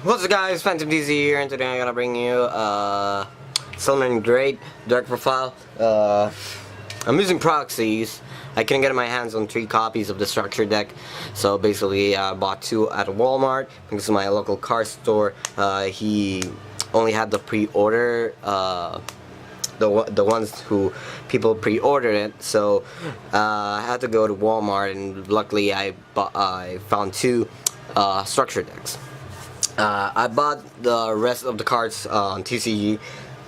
What's up guys, Phantom DC here, and today I'm gonna bring you salamgreat dark profile. I'm using proxies. I couldn't get my hands on 3 copies of the structure deck, so basically I bought 2 at Walmart because my local car store, he only had the pre-order, the ones who people pre-ordered it, so I had to go to Walmart, and luckily I found 2 structure decks. I bought the rest of the cards on TCG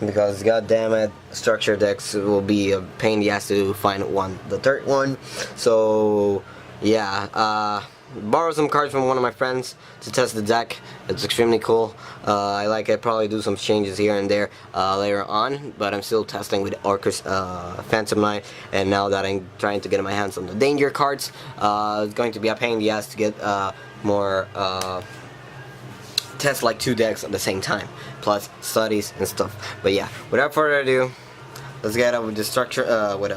because god damn it, structure decks will be a pain in the ass to find the third one. So yeah, borrowed some cards from one of my friends to test the deck. It's extremely cool. I like it. Probably do some changes here and there later on, but I'm still testing with Orcus Phantom Knight, and now that I'm trying to get my hands on the danger cards, it's going to be a pain in the ass to get more test like 2 decks at the same time, plus studies and stuff. But yeah, without further ado, let's get up with the structure, with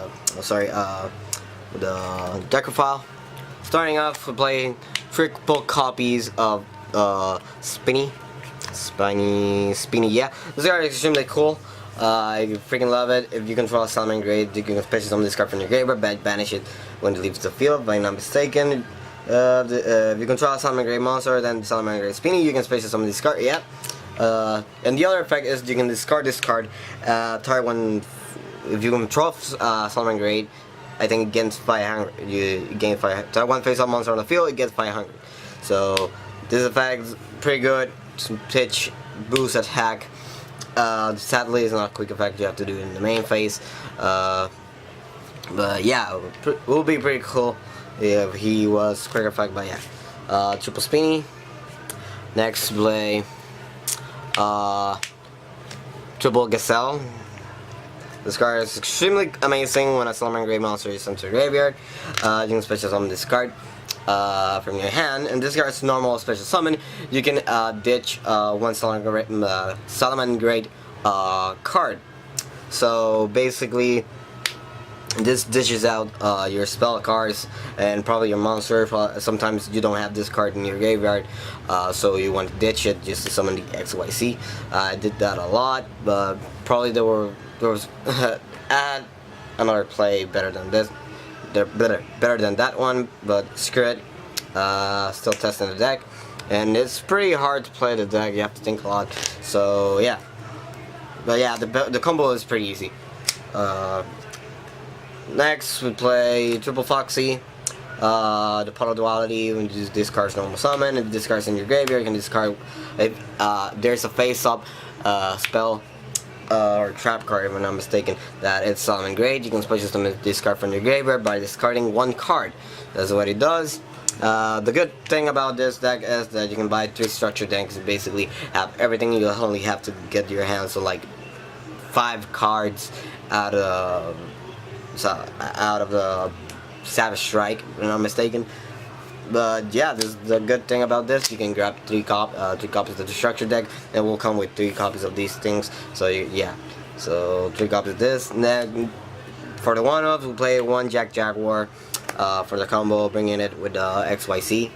the deck profile. Starting off, we're playing triple copies of Spinny. Yeah, this card is extremely cool. I freaking love it. If you control a salamgreat, you can special summon this card from your graveyard, banish it when it leaves the field, if I'm not mistaken. If you control a salamgreat monster, then salamgreat Spinny, you can special summon this card. Yeah. And the other effect is you can discard this card. Target one. If you control salamgreat, I think it gains 5 hunger. You gain 5. Target one face-up monster on the field, it gets 5 hunger. So this effect is pretty good. Some pitch, boost attack. Sadly, it's not a quick effect. You have to do it in the main phase. But yeah, it will be pretty cool if he was quick effect. But yeah, triple Spinny. Next play triple Gazelle. This card is extremely amazing when a salamgreat monster is sent to your graveyard. You can special summon this card from your hand, and this card is normal special summon. You can ditch one salamgreat card. So basically, this dishes out your spell cards and probably your monster. Sometimes you don't have this card in your graveyard, so you want to ditch it just to summon the XYZ. I did that a lot, but probably there was add another play better than this. They're better than that one, but screw it. Still testing the deck, and it's pretty hard to play the deck. You have to think a lot. So yeah, but yeah, the combo is pretty easy. Next, we play Triple Foxy. The Puddle Duality, when you discard normal summon, if discards in your graveyard, you can discard if there's a face-up spell or trap card, if I'm not mistaken, that it's salamgreat. You can special summon this card from your graveyard by discarding 1 card. That's what it does. The good thing about this deck is that you can buy 3 structure decks and basically have everything. You only have to get your hands on like 5 cards out of the Savage Strike, if I'm not mistaken. But yeah, this is the good thing about this. You can grab 3 copies of the structure deck, and will come with 3 copies of these things. So yeah, so 3 copies of this. And then for the one-offs, we'll play 1 Jaguar for the combo, bringing it with XYZ.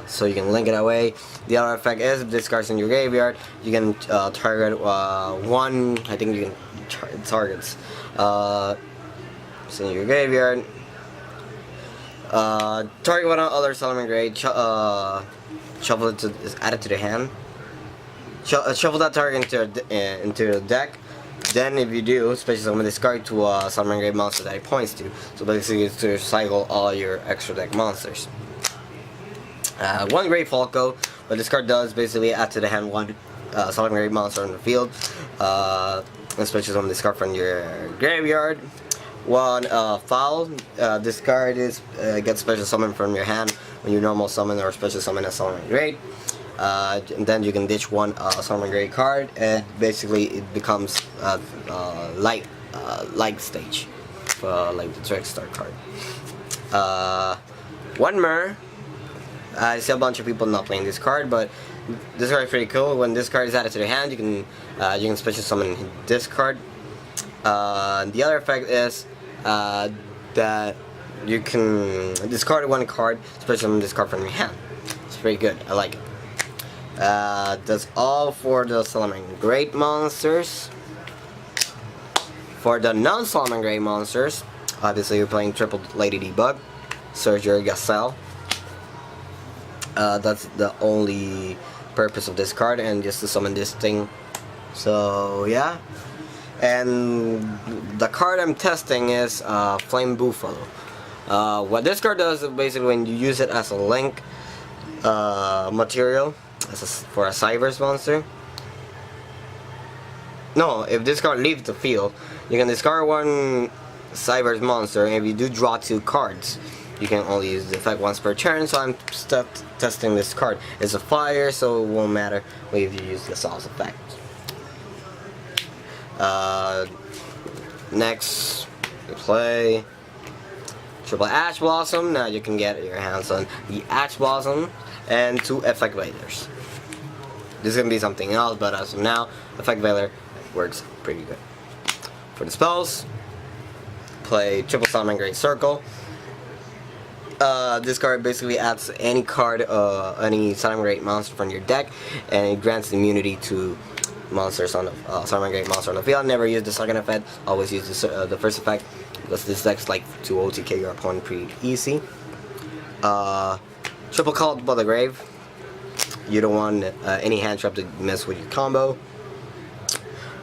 So you can link it away. The other effect is if this card's in your graveyard, you can target 1. I think you can targets. It's in your graveyard. Target one other salamgreat. Shuffle it add it to the hand. Shuffle that target into the deck. Then, if you do, special summon this card to a salamgreat monster that it points to. So basically, it's to cycle all your extra deck monsters. 1 Great Falco. What this card does basically add to the hand 1 salamgreat monster on the field. And special summon this card from your graveyard. 1 Foul. This card is gets special summon from your hand when you normal summon or special summon a salamgreat. And then you can ditch 1 salamgreat card, and basically it becomes light stage, like the Trickstar card. 1 Mer. I see a bunch of people not playing this card, but this card is pretty cool. When this card is added to the hand, you can special summon this card. The other effect is that you can discard 1 card, special summon this card from your hand. It's pretty good. I like it. That's all for the salamgreat monsters. For the non-salamgreat monsters, obviously you're playing triple Lady Debug, Surgery Gazelle. That's the only purpose of this card, and just to summon this thing. So yeah, and the card I'm testing is Flame Buffalo. What this card does is basically when you use it as a link material for a Cyberse monster. No, if this card leaves the field, you can discard one Cyberse monster, and if you do draw 2 cards, you can only use the effect once per turn. So I'm testing this card. It's a fire, so it won't matter if you use the Sal's effect. Next, we play Triple Ash Blossom. Now you can get your hands on the Ash Blossom and 2 Effect Veilers. This is gonna be something else, but as of now, Effect Veiler works pretty good. For the spells, play Triple Salamgreat Circle. This card basically adds any card, any Salamgreat monster from your deck, and it grants immunity to monsters on the Salamgreat monster on the field. Never use the second effect, always use the first effect, because this deck's like to OTK your opponent pretty easy. Triple Cult by the Grave. You don't want any hand trap to mess with your combo.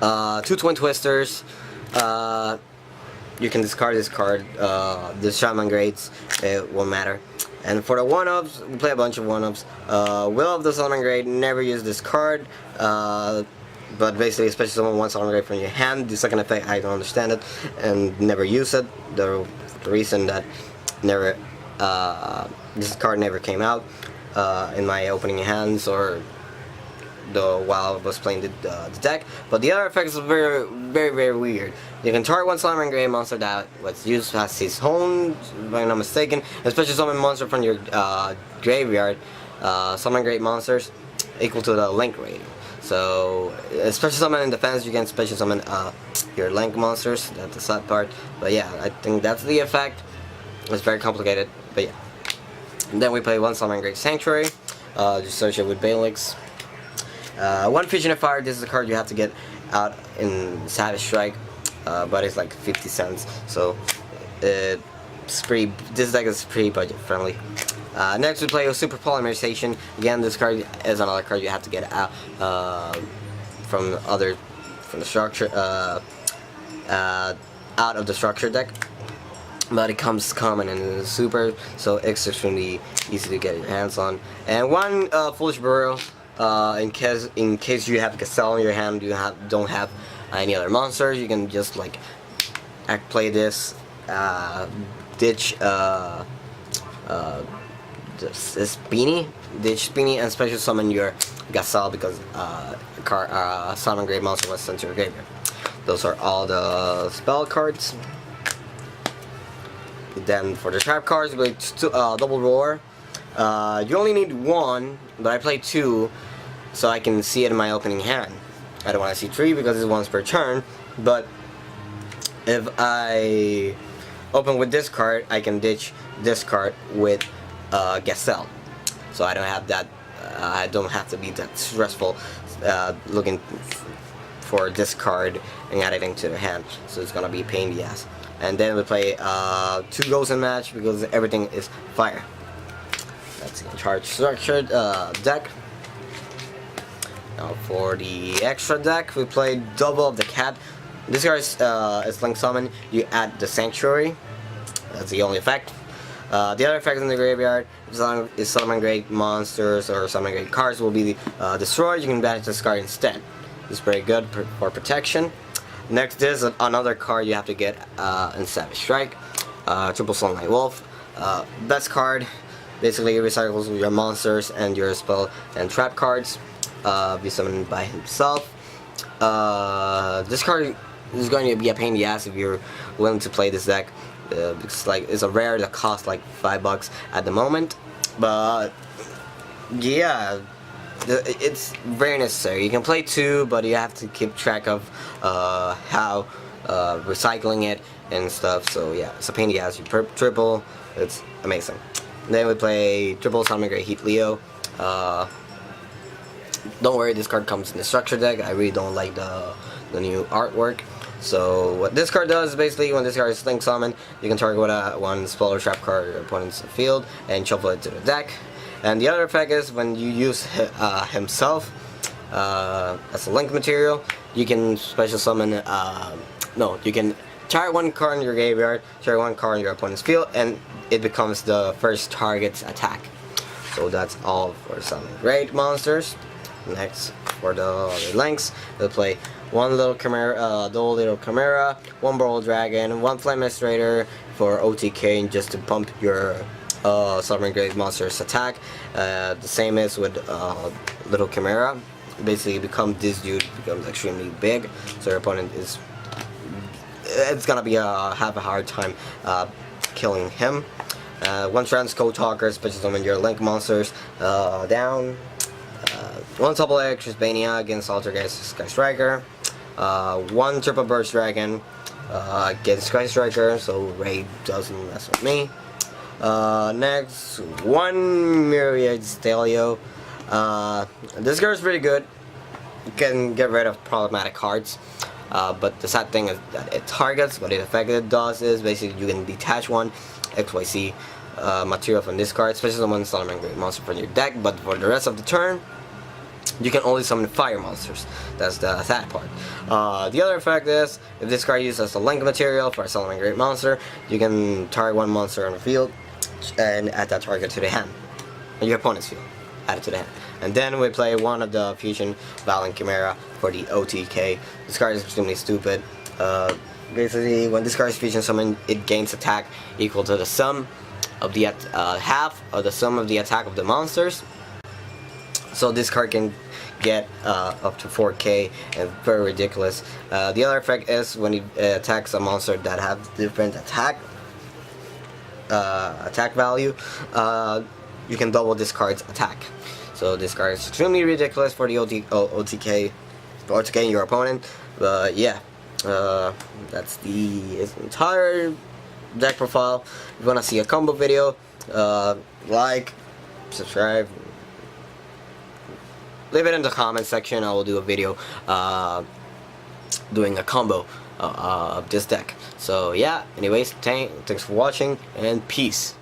2 Twin Twisters. You can discard this card. The Shaman Greats, it won't matter. And for the 1-ups, we play a bunch of 1-ups. Will of the Salamgreat, never use this card. But basically, especially someone wants Salamgreat from your hand, the second effect, I don't understand it, and never use it. The reason that never this card never came out in my opening hands or while I was playing the deck. But the other effects are very weird. You can target one Salamgreat monster that was used as his own, if I'm not mistaken, especially summon monster from your graveyard. Salamgreat monsters equal to the link rating. So, especially summon in defense, you can special summon your link monsters. That's the sad part. But yeah, I think that's the effect. It's very complicated, but yeah. And then we play one Salamgreat Sanctuary, just search it with Balix. One Fusion of Fire, this is a card you have to get out in Savage Strike, but it's like 50 cents, so it's pretty, this deck is pretty budget friendly. Next we play a Super Polymerization. Again, this card is another card you have to get out from the structure, out of the structure deck. But it comes common and super, so it's extremely easy to get your hands on. And one Foolish Burial, in case you have Gazelle in your hand, you don't have any other monsters, you can just like play this, ditch this Beanie, and special summon your Gazelle because Salamgreat monster was sent to your graveyard. Those are all the spell cards. Then for the trap cards, we play Double Roar. You only need 1, but I play 2 so I can see it in my opening hand. I don't want to see 3 because it's once per turn, but if I open with this card, I can ditch this card with Gazelle. So I don't have that, I don't have to be that stressful looking for this card and add it into the hand. So it's gonna be a pain in the ass. And then we play 2 Ghosts in match because everything is fire. That's a charge structured deck. Now for the extra deck, we play Double of the Cat. This card is Link Summon. You add the Sanctuary. That's the only effect. The other effects in the graveyard is Salamgreat monsters or Salamgreat cards will be destroyed. You can banish this card instead. It's very good for protection. Next is another card you have to get in Savage Strike. Triple Sunlight Wolf. Best card. Basically, it recycles your monsters and your spell and trap cards. Be summoned by himself. This card is going to be a pain in the ass if you're willing to play this deck. It's a rare that costs like $5 at the moment. But yeah, it's very necessary. You can play 2, but you have to keep track of how recycling it and stuff. So yeah, it's a pain in the ass. You triple, it's amazing. And then we play triple Salamgreat Heat Leo. Don't worry, this card comes in the structure deck. I really don't like the new artwork. So what this card does is basically when this card is link summoned, you can target one spell or trap card your opponent's field and shuffle it to the deck. And the other effect is when you use himself as a link material, you can special summon. You can target one card in your graveyard, target one card in your opponent's field, and it becomes the first target's attack. So that's all for some great monsters. Next, for the other links, we'll play one little chimera, double little chimera, one brawl dragon, one flame administrator for OTK, just to pump your salamgreat monster's attack. The same is with little chimera. Basically, this dude becomes extremely big, so your opponent is gonna be have a hard time killing him. One transcode talker, special summon your link monsters down. One double Electric Bania against Altergeist Sky Striker. One triple burst dragon against Sky Striker, so Raid doesn't mess with me. Next, one Myriad Stelio. This card is pretty good. You can get rid of problematic cards. But the sad thing is that it targets. What it effectively does is basically you can detach one XYZ material from this card, especially one salamgreat monster from your deck. But for the rest of the turn, you can only summon fire monsters. That's the sad part. The other effect is if this card uses as a link material for a salamgreat monster, you can target one monster on the field and add that target to the hand, and your opponent's field. Add it to the hand. And then we play one of the Fusion Valiant Chimera for the OTK. This card is extremely stupid. Basically, when this card is Fusion Summoned, it gains attack equal to the sum of the half of the sum of the attack of the monsters. So this card can get up to 4k and very ridiculous. The other effect is when it attacks a monster that have different attack value, you can double this card's attack. So this card is extremely ridiculous for the OTK in your opponent. But yeah, that's the entire deck profile. If you wanna see a combo video, like, subscribe, leave it in the comment section. I will do a video doing a combo of this deck. So yeah, anyways, thanks for watching and peace.